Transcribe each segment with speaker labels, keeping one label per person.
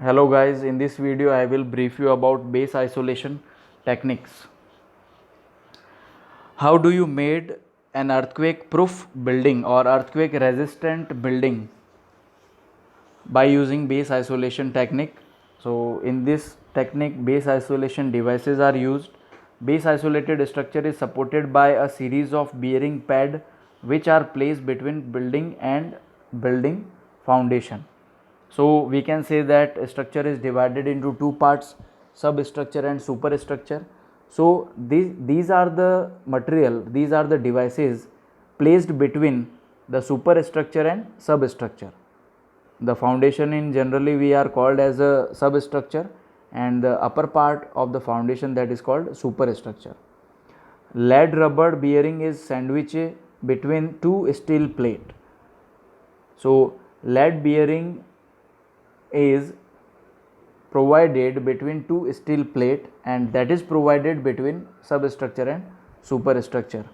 Speaker 1: Hello guys, in this video I will brief you about base isolation techniques. How do you made an earthquake proof building or earthquake resistant building by using base isolation technique? So in this technique base isolation devices are used. Base isolated structure is supported by a series of bearing pad which are placed between building and building foundation. So we can say that structure is divided into two parts, substructure and superstructure. So these are the material, these are the devices placed between the superstructure and substructure. The foundation in generally we are called as a substructure, and the upper part of the foundation that is called superstructure. Lead rubber bearing is sandwiched between two steel plate. So lead bearing is provided between two steel plate, and that is provided between substructure and superstructure.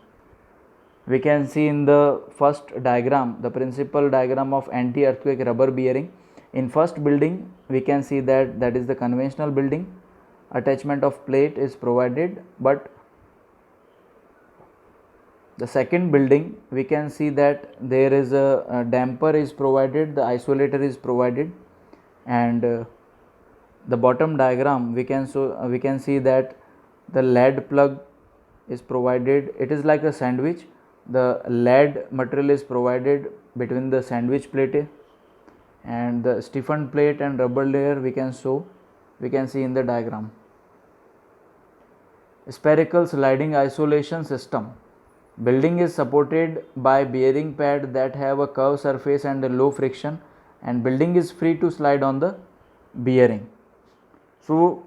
Speaker 1: We can see in the first diagram, the principal diagram of anti-earthquake rubber bearing. In first building we can see that is the conventional building, attachment of plate is provided, but the second building we can see that there is a damper is provided, the isolator is provided, and the bottom diagram we can see that the lead plug is provided. It is like a sandwich. The lead material is provided between the sandwich plate, and the stiffened plate and rubber layer we can see in the diagram. Spherical sliding isolation system. Building is supported by bearing pad that have a curved surface and a low friction, and building is free to slide on the bearing. So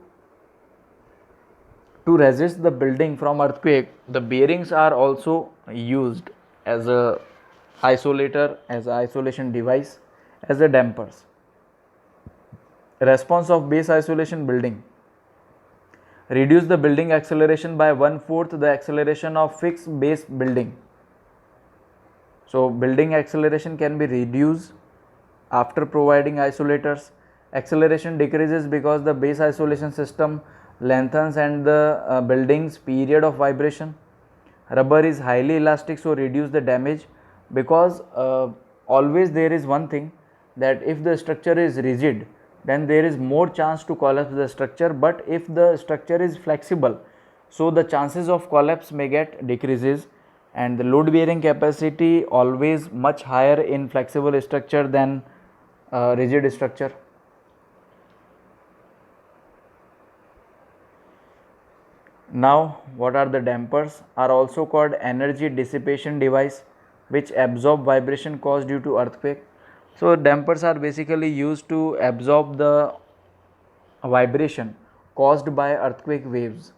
Speaker 1: to resist the building from earthquake, the bearings are also used as a isolator, as a isolation device, as a dampers. Response of base isolation building. Reduce the building acceleration by 1/4 the acceleration of fixed base building. So building acceleration can be reduced after providing isolators. Acceleration decreases because the base isolation system lengthens and the building's period of vibration. Rubber is highly elastic, so reduce the damage, because always there is one thing, that if the structure is rigid then there is more chance to collapse the structure, but if the structure is flexible, so the chances of collapse may get decreases, and the load bearing capacity always much higher in flexible structure than rigid structure. Now what are the dampers? Are also called energy dissipation device which absorb vibration caused due to earthquake. So dampers are basically used to absorb the vibration caused by earthquake waves,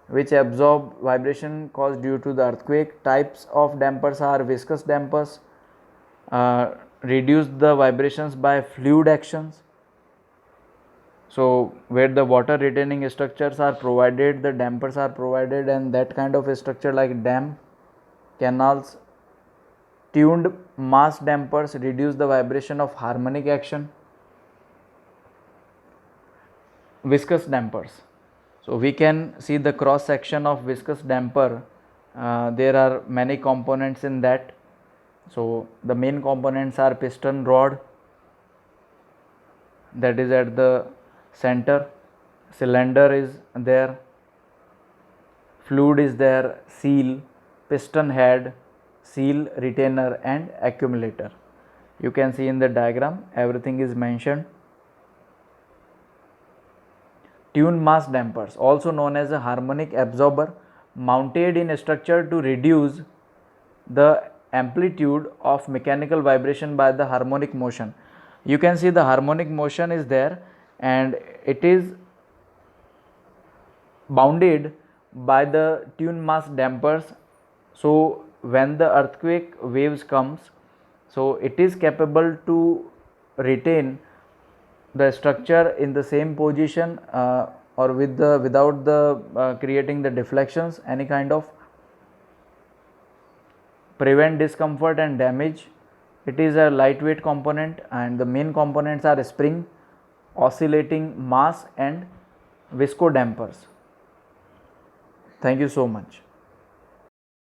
Speaker 1: which absorb vibration caused due to the earthquake. Types of dampers are viscous dampers, reduce the vibrations by fluid actions. So where the water retaining structures are provided, the dampers are provided, and that kind of a structure like dam, canals. Tuned mass dampers reduce the vibration of harmonic action. Viscous dampers. So we can see the cross section of viscous damper. There are many components in that. So the main components are piston rod, that is at the center, cylinder is there, fluid is there, seal, piston head, seal, retainer, and accumulator. You can see in the diagram everything is mentioned. Tuned mass dampers, also known as a harmonic absorber, mounted in a structure to reduce the amplitude of mechanical vibration by the harmonic motion. You can see the harmonic motion is there, and it is bounded by the tuned mass dampers. So when the earthquake waves comes, so it is capable to retain the structure in the same position, or without the creating the deflections, any kind of, prevent discomfort and damage. It is a lightweight component, and the main components are spring, oscillating mass and visco dampers. Thank you so much.